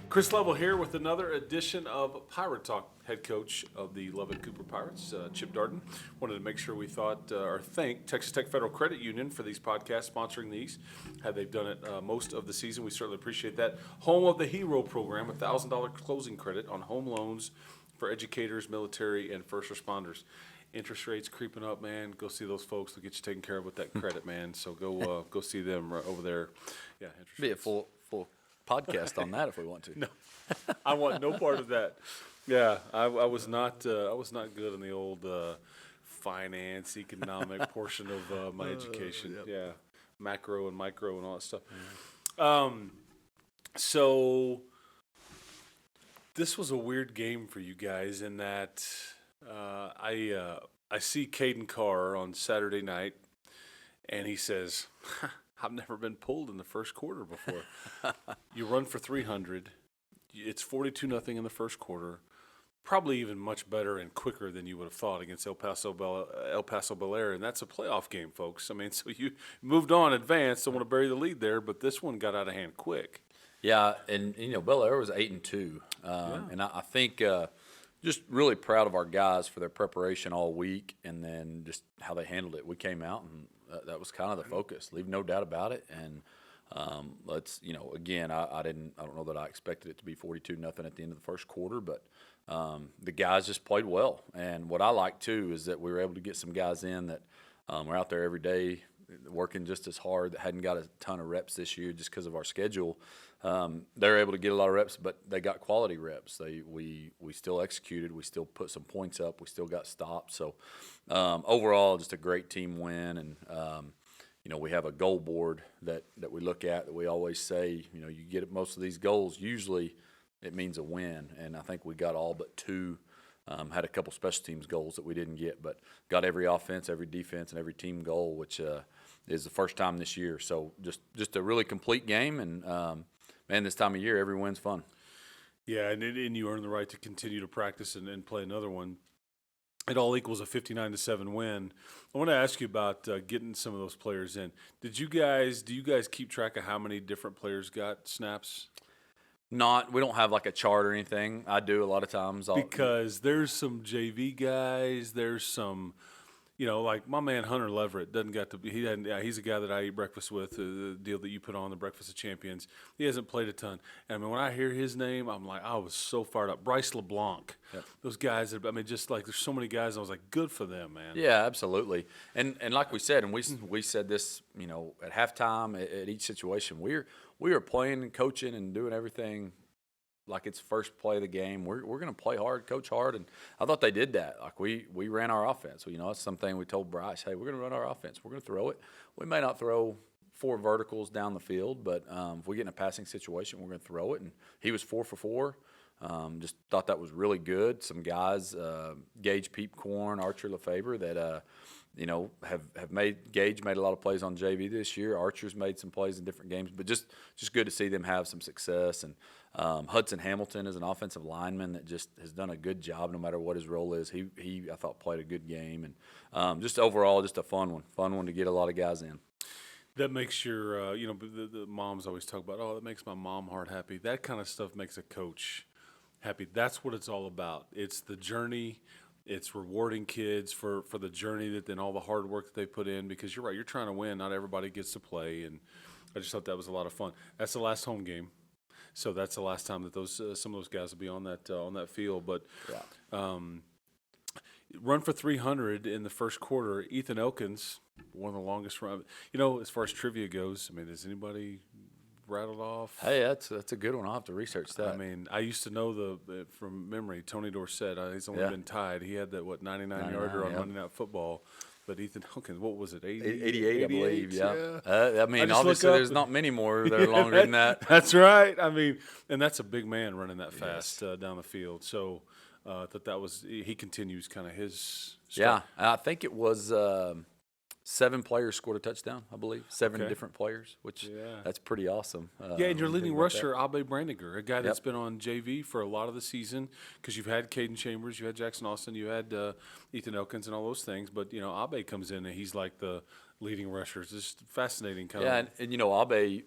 Chris Lovell here with another edition of Pirate Talk. Head coach of the Lubbock-Cooper Pirates, Chip Darden. Wanted to make sure we thank Texas Tech Federal Credit Union for these podcasts, sponsoring these. Had they've done it most of the season, we certainly appreciate that. Home of the Hero Program, $1,000 closing credit on home loans for educators, military, and first responders. Interest rates creeping up, man. Go see those folks. They'll get you taken care of with that credit, man. So go see them right over there. Yeah, interest Be a rates. full podcast on that if we want to. No, I want no part of that. Yeah, I was not good in the old finance, economic portion of my education. Yep. Yeah, macro and micro and all that stuff. So this was a weird game for you guys in that I see Caden Carr on Saturday night, and he says, I've never been pulled in the first quarter before. You run for 300. It's 42-0 in the first quarter. Probably even much better and quicker than you would have thought against El Paso Bel Air, and that's a playoff game, folks. I mean, so you moved on, advanced. Don't want to bury the lead there, but this one got out of hand quick. Yeah, and Bel Air was 8-2, and I think just really proud of our guys for their preparation all week, and then just how they handled it. We came out and that was kind of the focus. Leave no doubt about it. And let's, again, I don't know that I expected it to be 42-0 at the end of the first quarter, but the guys just played well. And what I like too is that we were able to get some guys in that were out there every day working just as hard, that hadn't got a ton of reps this year just because of our schedule. They're able to get a lot of reps, but they got quality reps. We still executed. We still put some points up. We still got stopped. So overall, just a great team win. And we have a goal board that we look at that we always say, you get most of these goals, usually it means a win. And I think we got all but two. Had a couple special teams goals that we didn't get, but got every offense, every defense, and every team goal, which is the first time this year. So just a really complete game. And man, this time of year, every win's fun. Yeah, and you earn the right to continue to practice and play another one. It all equals a 59-7 win. I want to ask you about getting some of those players in. Do you guys keep track of how many different players got snaps? We don't have like a chart or anything. I do a lot of times. Because there's some JV guys. There's some, like my man Hunter Leverett doesn't got to be. He's a guy that I eat breakfast with. The deal that you put on, the Breakfast of Champions. He hasn't played a ton. And I mean, when I hear his name, I'm like, I was so fired up. Bryce LeBlanc. Yep. Those guys. Just like there's so many guys. I was like, good for them, man. Yeah, absolutely. And like we said, and we said this, at halftime at each situation, we are playing and coaching and doing everything like it's first play of the game. We're going to play hard, coach hard, and I thought they did that. Like we ran our offense. It's something we told Bryce, hey, we're going to run our offense. We're going to throw it. We may not throw 4 verticals down the field, but if we get in a passing situation, we're going to throw it. And he was 4 for 4. Just thought that was really good. Some guys, Gage Peepcorn, Archer Lefebvre, that Gage made a lot of plays on JV this year. Archer's made some plays in different games, but just good to see them have some success. And Hudson Hamilton is an offensive lineman that just has done a good job no matter what his role is. He I thought played a good game, and just overall just a fun one to get a lot of guys in. That makes your the moms always talk about, that makes my mom heart happy. That kind of stuff makes a coach happy. That's what it's all about. It's the journey. It's rewarding kids for the journey that then all the hard work that they put in, because you're right, you're trying to win. Not everybody gets to play, and I just thought that was a lot of fun. That's the last home game, so that's the last time that those some of those guys will be on that field. But run for 300 in the first quarter. Ethan Elkins, one of the longest run. As far as trivia goes, I mean, does anybody rattled off? Hey, that's a good one. I'll have to research that. I mean, I used to know from memory, Tony Dorsett. He's only been tied. He had that 99-yarder on Monday Night Football. But Ethan Elkins, what was it? 88, I believe. Yeah. I obviously, there's not many more that are longer than that. That's right. I mean, and that's a big man running that fast down the field. So that was he continues kind of his. Yeah, I think it was 7 players scored a touchdown, I believe. 7 different players, which that's pretty awesome. And your leading rusher, Abe Brandiger, a guy that's been on JV for a lot of the season, because you've had Caden Chambers, you had Jackson Austin, you had Ethan Elkins and all those things. But, Abe comes in and he's like the leading rusher. It's just fascinating. And Abe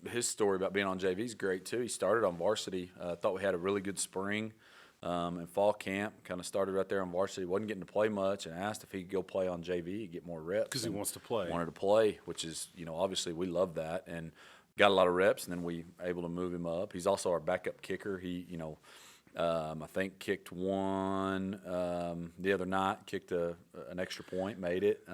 his story about being on JV is great too. He started on varsity. Thought we had a really good spring and fall camp. Kind of started right there on varsity. Wasn't getting to play much, and asked if he could go play on JV, get more reps. Because he wants to play. Wanted to play, which is, obviously we love that, and got a lot of reps. And then we able to move him up. He's also our backup kicker. He, I think kicked one the other night. Kicked an extra point, made it.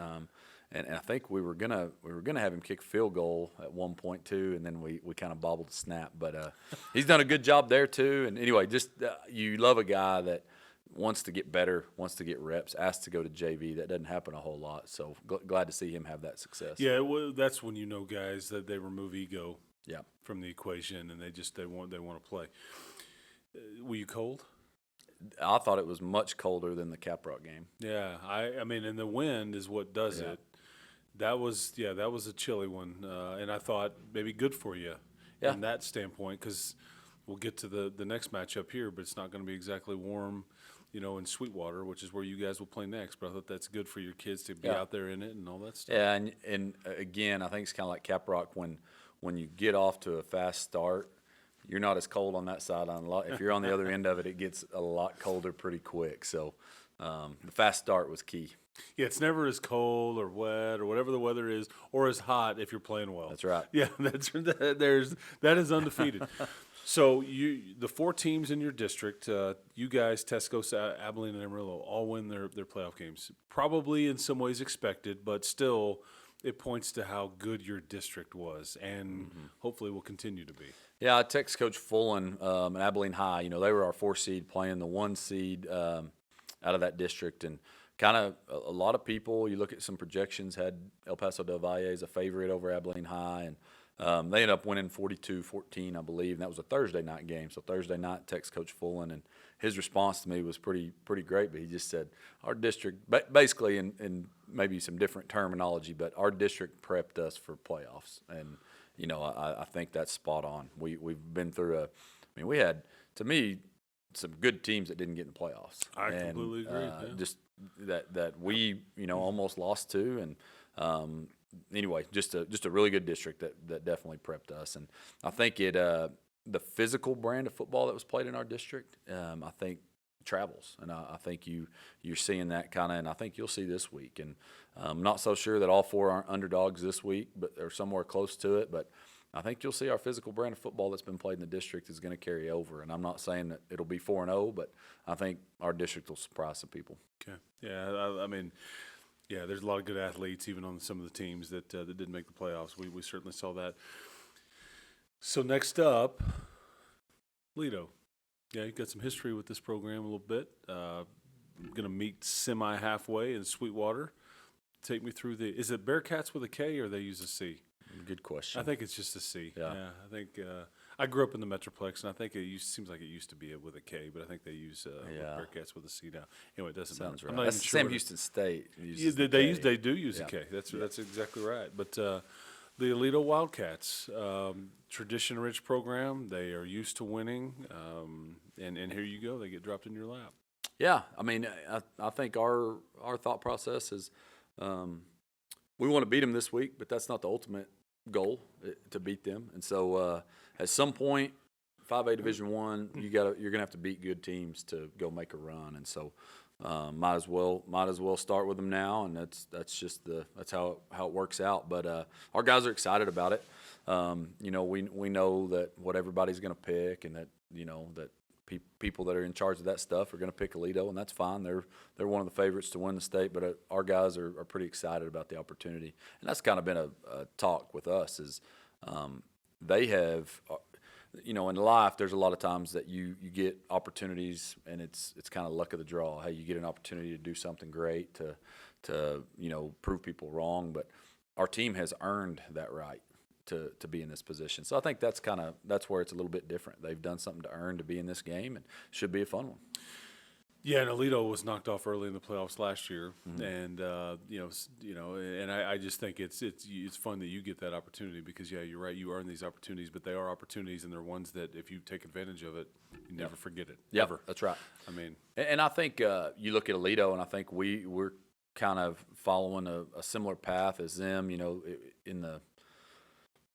And I think we were gonna have him kick field goal at one point too, and then we kind of bobbled the snap. But he's done a good job there too. And anyway, just you love a guy that wants to get better, wants to get reps, asked to go to JV. That doesn't happen a whole lot. So glad to see him have that success. Yeah, well, that's when guys that they remove ego Yeah. from the equation, and they want to play. Were you cold? I thought it was much colder than the Caprock game. Yeah, I mean, and the wind is what does Yeah. it. That was a chilly one, and I thought maybe good for you Yeah. in that standpoint, because we'll get to the next matchup here, but it's not going to be exactly warm, in Sweetwater, which is where you guys will play next. But I thought that's good for your kids to be Yeah. out there in it and all that stuff. Yeah, and again, I think it's kind of like Caprock when you get off to a fast start, you're not as cold on that sideline. If you're on the other end of it, it gets a lot colder pretty quick. So the fast start was key. Yeah, it's never as cold or wet or whatever the weather is, or as hot if you're playing well. That's right. Yeah, that is undefeated. So the 4 teams in your district, you guys, Tesco, Abilene, and Amarillo, all win their playoff games. Probably in some ways expected, but still, it points to how good your district was, and hopefully will continue to be. Yeah, I text Coach Fullen at Abilene High. They were our 4 seed playing the 1 seed out of that district, and kind of a lot of people, you look at some projections, had El Paso del Valle as a favorite over Abilene High, and they ended up winning 42-14, I believe, and that was a Thursday night game. So Thursday night, text Coach Fullen, and his response to me was pretty great. But he just said, our district, basically in maybe some different terminology, but our district prepped us for playoffs, and I think that's spot on. We've been through we had, to me, some good teams that didn't get in the playoffs. I completely agree. Yeah. Just that we almost lost to, and anyway, just a really good district that definitely prepped us. And I think the physical brand of football that was played in our district, I think travels, and I think you're seeing that kind of, and I think you'll see this week. And I'm not so sure that all 4 aren't underdogs this week, but they're somewhere close to it. But I think you'll see our physical brand of football that's been played in the district is going to carry over. And I'm not saying that it'll be 4-0, but I think our district will surprise some people. Okay. Yeah, I mean, yeah, there's a lot of good athletes even on some of the teams that didn't make the playoffs. We certainly saw that. So next up, Aledo. Yeah, you've got some history with this program a little bit. Going to meet semi-halfway in Sweetwater. Take me through is it Bearcats with a K or they use a C? Good question. I think it's just a C. Yeah. I think I grew up in the Metroplex, and I think seems like it used to be with a K, but I think they use Bearcats with a C now. Anyway, it doesn't Sounds matter. right. I'm not That's even the sure Sam Houston State. They do use a K. That's exactly right. But the Aledo Wildcats, tradition-rich program. They are used to winning, and here you go. They get dropped in your lap. Yeah, I mean, I think our thought process is we want to beat them this week, but that's not the ultimate goal to beat them. And so at some point, 5A Division I, you're gonna have to beat good teams to go make a run. And so might as well start with them now, and that's how it works out. But our guys are excited about it. We know that what everybody's gonna pick, and that that people that are in charge of that stuff are going to pick Aledo, and that's fine. They're one of the favorites to win the state, but our guys are pretty excited about the opportunity. And that's kind of been a talk with us is they have, in life, there's a lot of times that you get opportunities, and it's kind of luck of the draw. Hey, you get an opportunity to do something great to prove people wrong, but our team has earned that right to be in this position. So I think that's where it's a little bit different. They've done something to earn to be in this game, and it should be a fun one. Yeah, and Aledo was knocked off early in the playoffs last year, and and I just think it's fun that you get that opportunity because you're right, you earn these opportunities, but they are opportunities, and they're ones that if you take advantage of it, you never forget it. Yeah, ever. That's right. I mean, and I think you look at Aledo, and I think we're kind of following a similar path as them. In the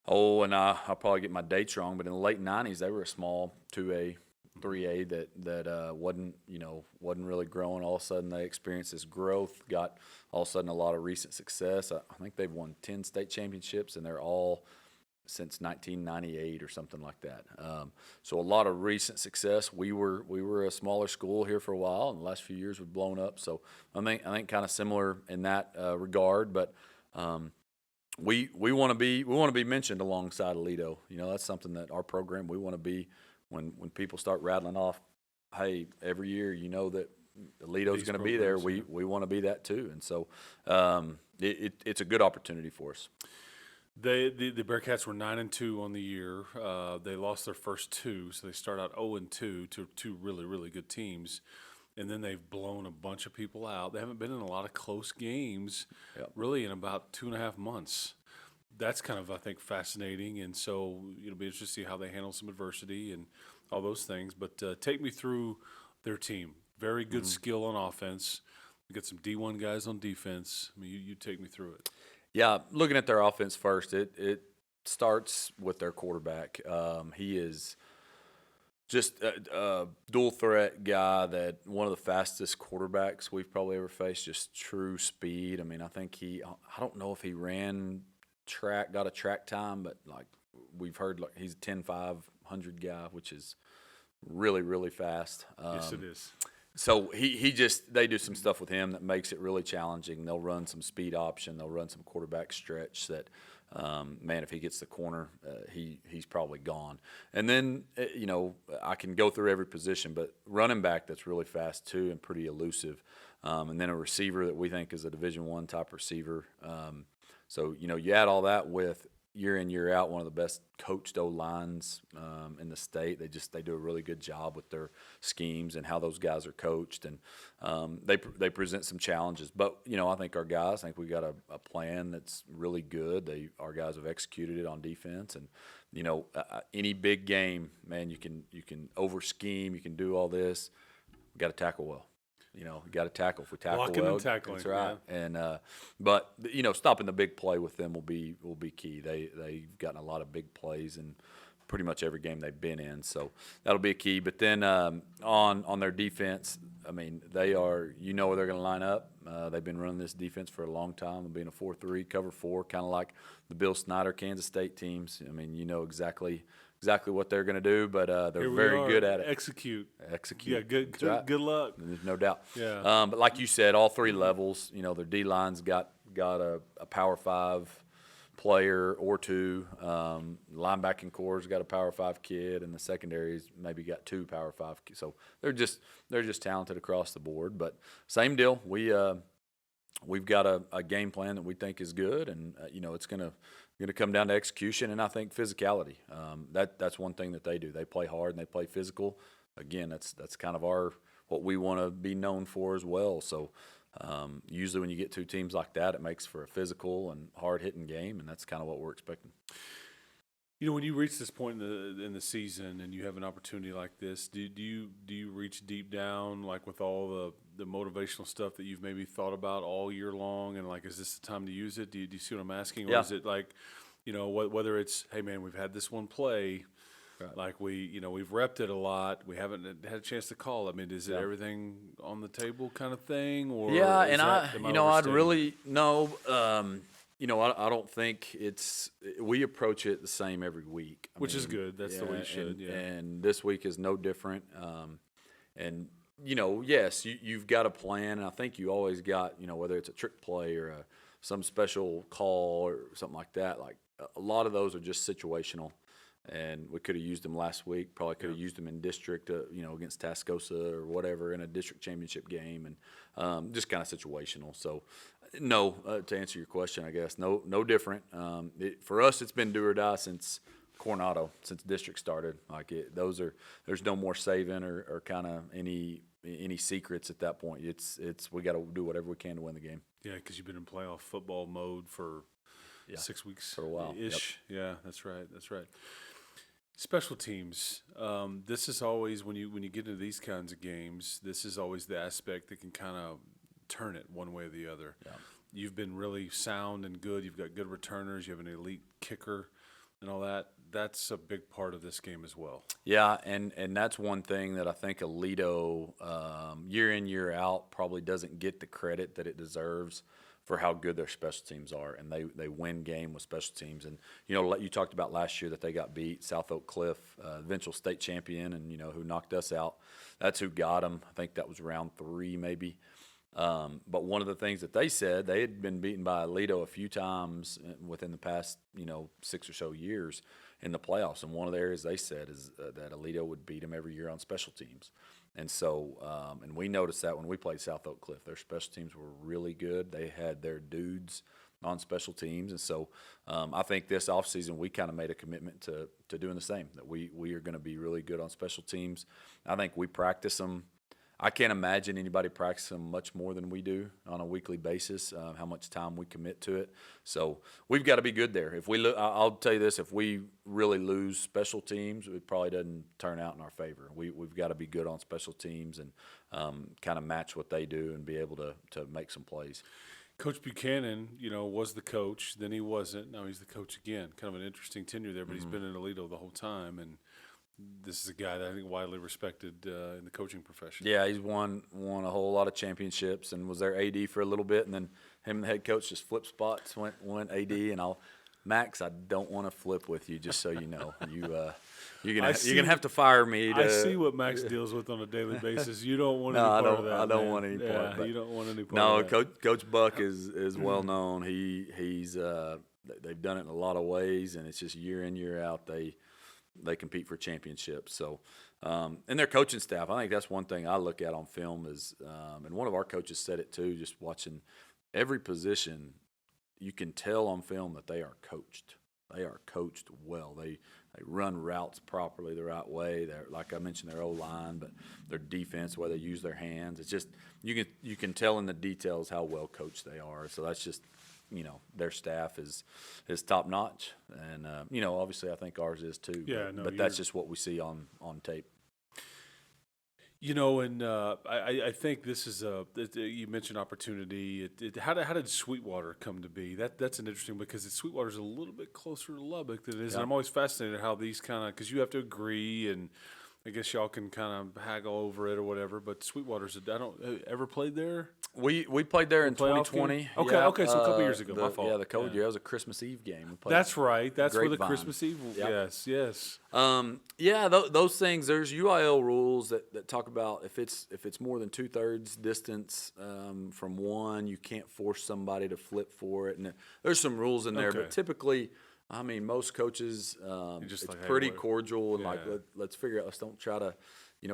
Oh, and I'll probably get my dates wrong, but in the late '90s, they were a small 2A, 3A that wasn't really growing. All of a sudden, they experienced this growth. Got all of a sudden a lot of recent success. I think they've won 10 state championships, and they're all since 1998 or something like that. So a lot of recent success. We were a smaller school here for a while, and the last few years we've blown up. So I think kind of similar in that regard, but. We want to be mentioned alongside Aledo. That's something that our program we want to be when people start rattling off. Hey, every year that Aledo's going to be there. We want to be that too, and so it's a good opportunity for us. The Bearcats were 9-2 on the year. They lost their first two, so they start out 0-2 to two really really good teams. And then they've blown a bunch of people out. They haven't been in a lot of close games, really, in about 2.5 months. That's kind of, I think, fascinating. And so it'll be interesting to see how they handle some adversity and all those things. But take me through their team. Very good skill on offense. We got some D1 guys on defense. I mean, you take me through it. Yeah, looking at their offense first, it starts with their quarterback. He is just a dual threat guy, that one of the fastest quarterbacks we've probably ever faced, just true speed. I mean, I think I don't know if he got a track time, but like we've heard, like he's a 10.500 guy, which is really, really fast. Yes, it is. So they do some stuff with him that makes it really challenging. They'll run some speed option. They'll run some quarterback stretch that, man, if he gets the corner, he's probably gone. And then, I can go through every position, but running back that's really fast too and pretty elusive. And then a receiver that we think is a Division I type receiver. So, you add all that with year in, year out, one of the best coached O-lines in the state. They do a really good job with their schemes and how those guys are coached, and they present some challenges. But I think I think we got a plan that's really good. Our guys have executed it on defense, and any big game, man, you can over scheme, you can do all this. We got to tackle well. You got to tackle. If we tackle Blocking well, and tackling, that's right. yeah. And but stopping the big play with them will be key. They've gotten a lot of big plays in pretty much every game they've been in, so that'll be a key. But then on their defense, I mean, they are where they're going to line up. They've been running this defense for a long time, being a 4-3 cover 4, kind of like the Bill Snyder Kansas State teams. I mean, exactly what they're going to do, but they're very good at it. Execute. Yeah, good right. Good luck. There's no doubt. Yeah. But like you said, all three levels, their D-line's got a Power 5 player or two. Linebacking core's got a Power 5 kid, and the secondary's maybe got 2 Power 5 kids. So they're just talented across the board. But same deal. We've got a game plan that we think is good, and it's going to come down to execution, and I think physicality. That's one thing that they do. They play hard and they play physical. Again, that's kind of what we want to be known for as well. So usually when you get two teams like that, it makes for a physical and hard-hitting game, and that's kind of what we're expecting. When you reach this point in the season and you have an opportunity like this, do you reach deep down, like with all the motivational stuff that you've maybe thought about all year long, and like, is this the time to use it? Do you see what I'm asking? Or Yeah. is it like, whether it's, hey man, we've had this one play, right, like we've repped it a lot, we haven't had a chance to call. I mean, is it everything on the table kind of thing, or yeah? And I'd really no. I don't think we approach it the same every week. Which is good. That's the way you should. And this week is no different. And yes, you've got a plan, and I think you always got, whether it's a trick play or some special call or something like that. Like a lot of those are just situational, and we could have used them last week. Probably could have used them in district, against Tascosa or whatever in a district championship game, and just kind of situational. So. No, to answer your question, I guess no different. For us, it's been do or die since Coronado, since district started. There's no more saving or kind of any secrets at that point. It's we got to do whatever we can to win the game. Yeah, because you've been in playoff football mode for 6 weeks for a while ish. Yep. Yeah, that's right. Special teams. This is always when you get into these kinds of games. This is always the aspect that can kind of turn it one way or the other. Yeah. You've been really sound and good. You've got good returners. You have an elite kicker. and all that. That's a big part of this game as well. Yeah, and that's one thing that I think Aledo, year in, year out, probably doesn't get the credit that it deserves for how good their special teams are, and they win game with special teams. And you talked about last year that they got beat, South Oak Cliff, eventual state champion, and who knocked us out. That's who got them. I think that was round 3 maybe. But one of the things that they said, they had been beaten by Aledo a few times within the past 6 or so years in the playoffs, and one of the areas they said is that Aledo would beat them every year on special teams. And so, and we noticed that when we played South Oak Cliff, their special teams were really good. They had their dudes on special teams. And so I think this offseason we kind of made a commitment to doing the same, that we are going to be really good on special teams. I think we practice them. I can't imagine anybody practice them much more than we do on a weekly basis, how much time we commit to it. So we've got to be good there. If we I'll tell you this, if we really lose special teams, it probably doesn't turn out in our favor. We've got to be good on special teams and kind of match what they do and be able to make some plays. Coach Buchanan, was the coach. Then he wasn't. Now he's the coach again. Kind of an interesting tenure there, but he's been in Aledo the whole time. And this is a guy that I think widely respected in the coaching profession. Yeah, he's won a whole lot of championships and was their AD for a little bit, and then him and the head coach just flipped spots, went AD, and Max, I don't want to flip with you, just so you know. You're gonna have to fire me. I see what Max deals with on a daily basis. You don't want any part of that. I don't want any part. Yeah, you don't want any part. No, of that. Coach Buck is well known. He's they've done it in a lot of ways, and it's just year in, year out they compete for championships. So, and their coaching staff, I think that's one thing I look at on film is, and one of our coaches said it too, just watching every position, you can tell on film that they are coached. They are coached well. They run routes properly the right way. They're, like I mentioned, their O-line, but their defense, the way they use their hands. It's just you can tell in the details how well coached they are. So that's just, their staff is top notch, and obviously I think ours is too. Yeah, but that's just what we see on tape. And I think this is you mentioned opportunity. How did Sweetwater come to be? That's an interesting, because Sweetwater's a little bit closer to Lubbock than it is. Yeah. And I'm always fascinated how these because you have to agree, and I guess y'all can kind of haggle over it or whatever. But Sweetwater's ever played there? We played there in Playoff 2020. game? Okay, so a couple years ago. My fault. Yeah, the COVID year. That was a Christmas Eve game. We played That's right. That's where the Grapevine. Christmas Eve. Yep. Yes. Those things. There's UIL rules that talk about if it's more than 2/3 distance from one, you can't force somebody to flip for it. And there's some rules in there, Okay. but typically, I mean, most coaches, just it's like, hey, pretty what- cordial and Yeah. let's figure out. Let's don't try to,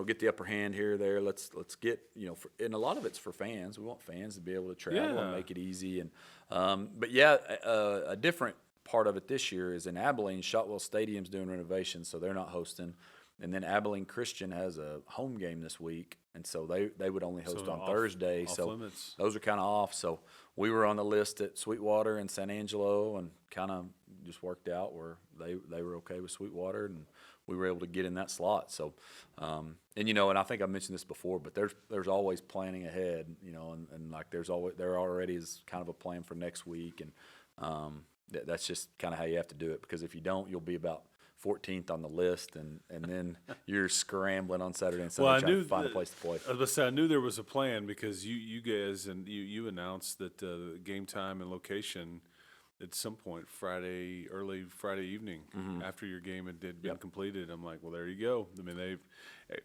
get the upper hand here or there. Let's get and a lot of it's for fans. We want fans to be able to travel and Yeah. make it easy. And a different part of it this year is in Abilene. Shotwell Stadium's doing renovations, so they're not hosting. And then Abilene Christian has a home game this week, and so they would only host on Thursday. Off So limits. those are kind of off. So we were on the list at Sweetwater and San Angelo, and kind of just worked out where they were okay with Sweetwater, and we were able to get in that slot. So, and I think I mentioned this before, but there's always planning ahead, and like there already is kind of a plan for next week, and that's just kind of how you have to do it, because if you don't, you'll be about 14th on the list, and then you're scrambling on Saturday and Sunday trying to find a place to play. I was about to say, I knew there was a plan, because you guys and you announced that game time and location at some point early Friday evening after your game had been completed. I'm like, well, there you go. I mean,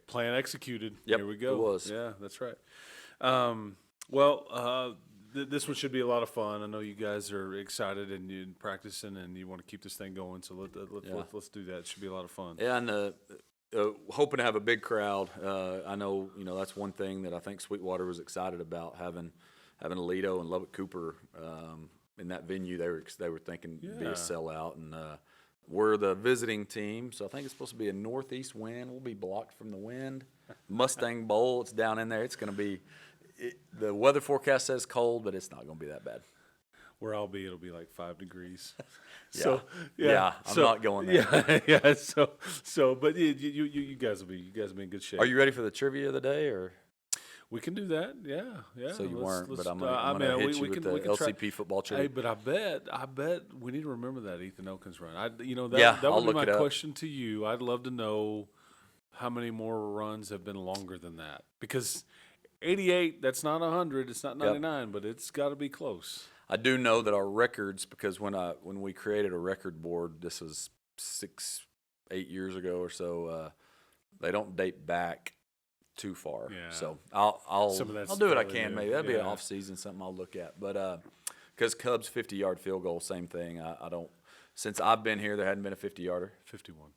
plan executed. Yep, Here we go. it was. Yeah, that's right. This one should be a lot of fun. I know you guys are excited and you're practicing and you want to keep this thing going. So let's do that. It should be a lot of fun. Yeah, and hoping to have a big crowd. I know, that's one thing that I think Sweetwater was excited about, having Aledo and Lubbock-Cooper in that venue. They were thinking it'd be a sellout, and we're the visiting team, so I think it's supposed to be a northeast wind. We'll be blocked from the wind. Mustang Bowl, it's down in there. It's going to be. The weather forecast says cold, but it's not going to be that bad. Where I'll be, it'll be like 5 degrees. I'm not going there. Yeah. But you guys will be in good shape. Are you ready for the trivia of the day, or? We can do that. Yeah, yeah. So you weren't, but I'm I going to mean, hit you with the we can try. LCP football Hey, trivia. but I bet we need to remember that Ethan Elkins run. Yeah, That I'll would be look my it up. question to you. I'd love to know how many more runs have been longer than that, because 88, that's not 100, it's not 99, but it's got to be close. I do know that our records, because when we created a record board, this was 8 years ago or so. They don't date back too far. Yeah. So I'll Some of that's do what I fairly can. new. Maybe that'd be an Yeah. off season something I'll look at. But because Cubs 50-yard field goal, same thing. I don't. Since I've been here, there hadn't been a 50-yarder. 51.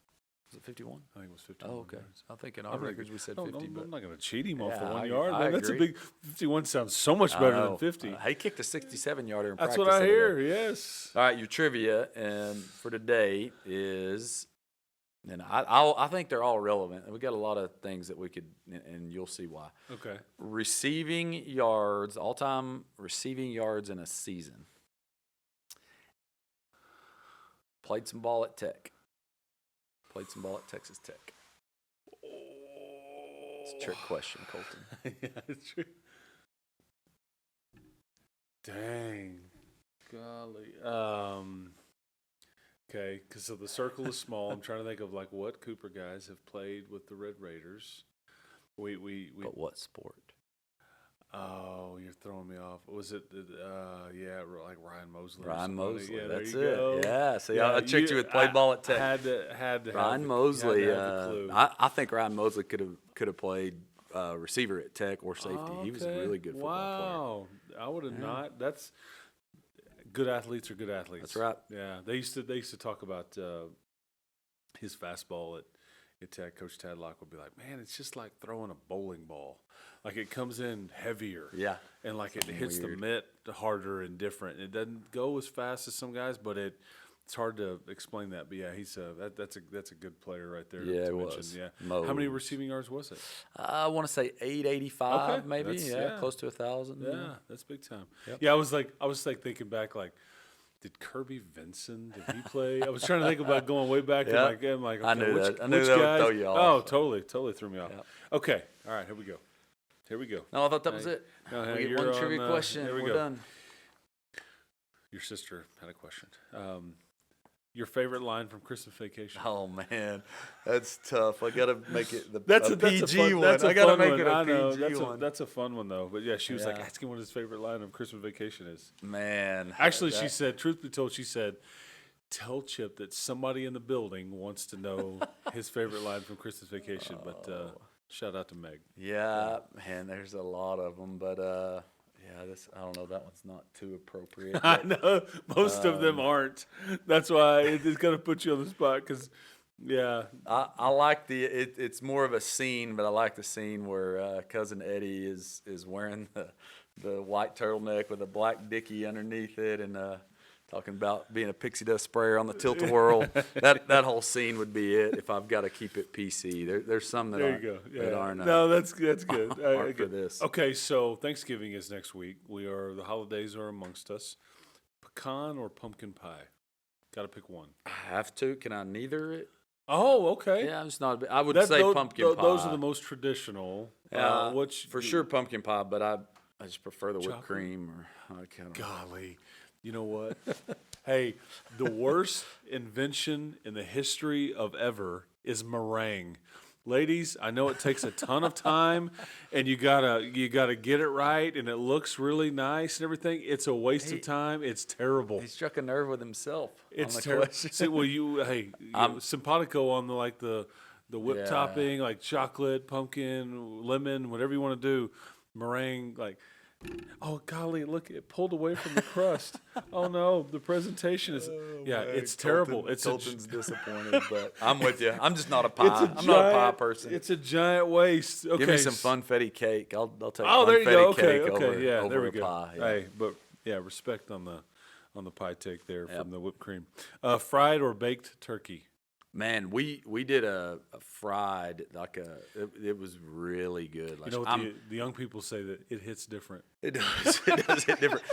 Was it 51? I think it was 51. Oh, okay. yards. I think in our records we said No, 50. no, but I'm not going to cheat him off the Yeah, 1 I- yard. I Man, that's a agree. big 51 sounds so much better than 50. He kicked a 67-yarder in That's practice. what I the other hear. day. Yes. All right, your trivia and for today is, and I think they're all relevant. We got a lot of things that we could, and you'll see why. Okay. Receiving yards, all-time receiving yards in a season. Played some ball at Tech. Played some ball at Texas Tech. It's a trick question, Colton. Yeah, it's true. Dang. Golly. Okay, because so the circle is small. I'm trying to think of like what Cooper guys have played with the Red Raiders. We But what sport? Oh, you're throwing me off. Was it? Yeah, like Ryan Mosley. or Ryan somebody. Mosley. Yeah, there That's you it. go. Yeah. See, I tricked you with played ball at Tech. Had to have Ryan the- Mosley. had to have the clue. I think Ryan Mosley could have played receiver at Tech or safety. He was a Okay. really good football player. Wow, I would have not. That's good athletes are good athletes. That's right. Yeah, they used to talk about his fastball at Tech. Coach Tadlock would be like, "Man, it's just like throwing a bowling ball. Like it comes in heavier, Yeah. and like it hits the Weird. mitt harder and different. It doesn't go as fast as some guys, but it's hard to explain that. But yeah, he's that's a good player right there. Yeah, to it mention. was. Yeah, how many Mose. receiving yards was it? I want to say 885, Okay, maybe. that's- Yeah, yeah. close to 1,000. Yeah, that's big time. Yep. Yeah, I was like thinking back, like, did Kirby Vinson, did he play? I was trying to think about going way back. Yeah. And I'm like, okay, I knew which, that. I knew which that would guys? throw you off. Oh, totally threw me off. Yep. Okay, all right, here we go. No, I thought that was it. No, We get you're one trivia on, question. here we We're go. done. Your sister had a question. Your favorite line from Christmas Vacation? Oh man, that's tough. I gotta make it the That's a a PG fun, one. That's a I gotta fun make one. it a I know. PG one. That's a fun one though. But yeah, she was like Yeah. asking what his favorite line of Christmas Vacation is. Man, Actually, she said, truth be told, she said, tell Chip that somebody in the building wants to know his favorite line from Christmas Vacation. But shout out to Meg. Yeah, man, there's a lot of them, but yeah, I don't know. That one's not too appropriate. I but- know most of them aren't. That's why it's going to put you on the spot because, yeah. I like it's more of a scene, but I like the scene where cousin Eddie is wearing the white turtleneck with a black dickie underneath it, and talking about being a pixie dust sprayer on the tilt-a-whirl. that whole scene would be it if I've got to keep it PC. There's some that There aren't, you go. Yeah. that aren't. No, that's good. aren't for this. Okay, so Thanksgiving is next week. The holidays are amongst us. Pecan or pumpkin pie? Got to pick one. I have to. Can I neither it? Oh, okay. Yeah, I'm just not. I would That- say tho- pumpkin tho- pie. Those are the most traditional. Which for sure pumpkin pie, but I just prefer the whipped Chocolate? cream or I kind of. Golly, you know what? Hey, the worst invention in the history of ever is meringue. Ladies, I know it takes a ton of time, and you gotta get it right, and it looks really nice and everything. It's a waste of time. It's terrible. He struck a nerve with himself. It's on the terrible. question. See, well, simpatico on the whip Yeah. topping, like chocolate, pumpkin, lemon, whatever you want to do. Meringue, like, oh golly, look, it pulled away from the crust. Oh no, the presentation is, it's terrible. Colton's disappointed, but I'm with you. I'm just not a pie. It's a I'm not a pie giant- person. It's a giant waste. Okay, Give me some funfetti cake. I'll take Oh, there you go. funfetti Okay, cake okay, over, yeah, over there we a go. pie. Yeah. Hey, but yeah, respect on the pie take there Yep. from the whipped cream. Fried or baked turkey? Man, we did a fried it was really good. Like, You know what the young people say, that it hits different. it does hit different.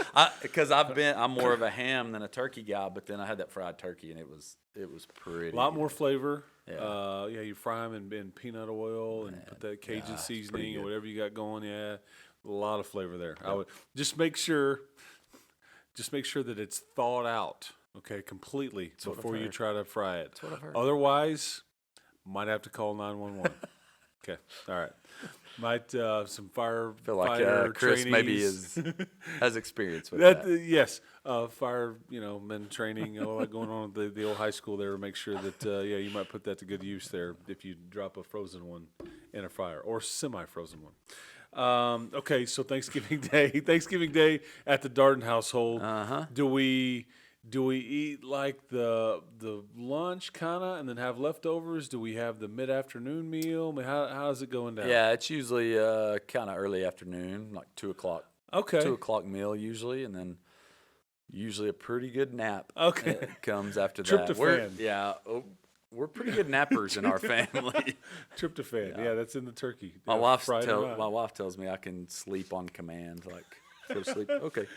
Because I'm more of a ham than a turkey guy, but then I had that fried turkey and it was pretty. A lot more good. flavor. Yeah. You fry them in peanut oil and put that Cajun it's seasoning pretty or good. whatever you got going. Yeah, a lot of flavor there. I would just make sure that it's thawed out. Okay, completely what I've before you heard. try to fry it. That's what I've heard. Otherwise, might have to call 911. Okay, all right. Might some I feel firefighter like Chris maybe trainees. has experience with that. Yes, fire men training, all that going on at the old high school there. Make sure that you might put that to good use there if you drop a frozen one in a fryer or semi-frozen one. Okay, so Thanksgiving Day at the Darden household. Do we eat like the lunch kind of and then have leftovers? Do we have the mid-afternoon meal? I mean, how's it going down? Yeah, it's usually kind of early afternoon, like 2:00. Okay. 2:00 meal usually, and then usually a pretty good nap. Okay. Comes after Tryptophan. that. We're pretty good nappers in our family. Tryptophan. Yeah, that's in the turkey. My Yeah, wife fried or not. my wife tells me I can sleep on command. Like, go to sleep. Okay.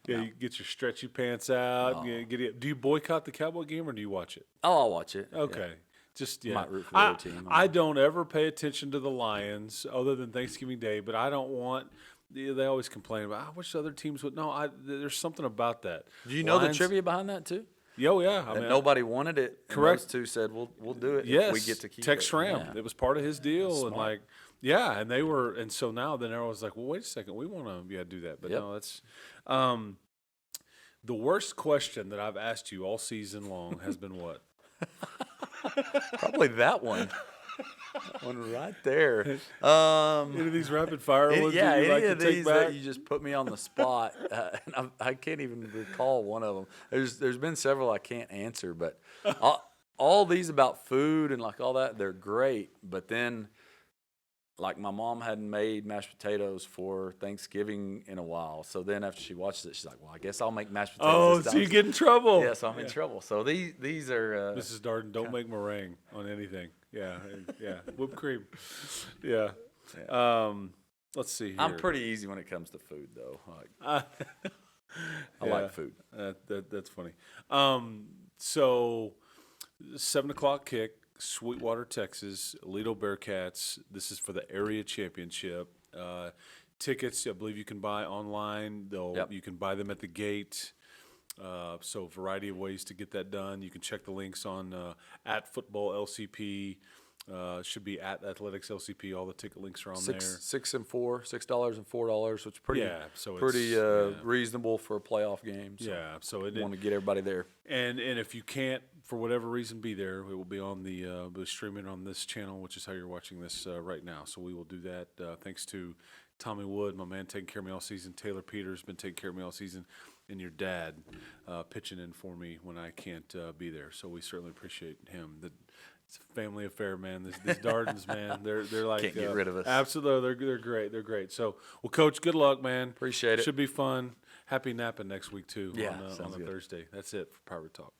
Yeah, you get your stretchy pants out. Yeah, do you boycott the Cowboy game or do you watch it? Oh, I'll watch it. Okay. Just Might root for the other team. I don't ever pay attention to the Lions other than Thanksgiving Day, but I don't want. They always complain about. I wish other teams would. No, there's something about that. Do you know Lions, the trivia behind that too? Oh yeah, I That mean, nobody wanted it. And Correct. those two said, "We'll do it. yes, if we get to keep Tex it." Schramm. Yeah. It was part of his deal, and Smart. and they were, and so now then everyone's like, well, wait a second, we want to do that, but Yep. no, that's. The worst question that I've asked you all season long has been what? Probably that one. That one right there. Any of these rapid fire ones that you any like to of take these back? that you just put me on the spot, and I can't even recall one of them. There's been several I can't answer, but all these about food and like all that, they're great. But then, like, my mom hadn't made mashed potatoes for Thanksgiving in a while, so then after she watches it, she's like, "Well, I guess I'll make mashed potatoes." Oh, this so time." you get in trouble. Yeah, so I'm in trouble. So these are Mrs. Darden, don't make meringue on anything. Yeah, whipped cream. Yeah. Let's see here. I'm pretty easy when it comes to food, though. Like, I Yeah. like food. That's funny. So 7:00 kick, Sweetwater, Texas, Aledo Bearcats. This is for the area championship. Tickets, I believe you can buy online. Yep. You can buy them at the gate. So a variety of ways to get that done. You can check the links on at Football LCP. Should be at Athletics LCP. All the ticket links are on there. $6 and $4, which is pretty so pretty it's, reasonable for a playoff game. So Yeah, so it want to get everybody there. and if you can't for whatever reason be there, it will be on the streaming on this channel, which is how you're watching this right now. So we will do that. Thanks to Tommy Wood, my man, taking care of me all season. Taylor Peters been taking care of me all season, and your dad pitching in for me when I can't be there. So we certainly appreciate him. It's a family affair, man. These Dardens, man, they're like Can't get rid of us. Absolutely, they're great. They're great. So, well, Coach, good luck, man. Appreciate it. Should be fun. Happy napping next week too. Yeah, on sounds a good. Thursday. That's it for Pirate Talk.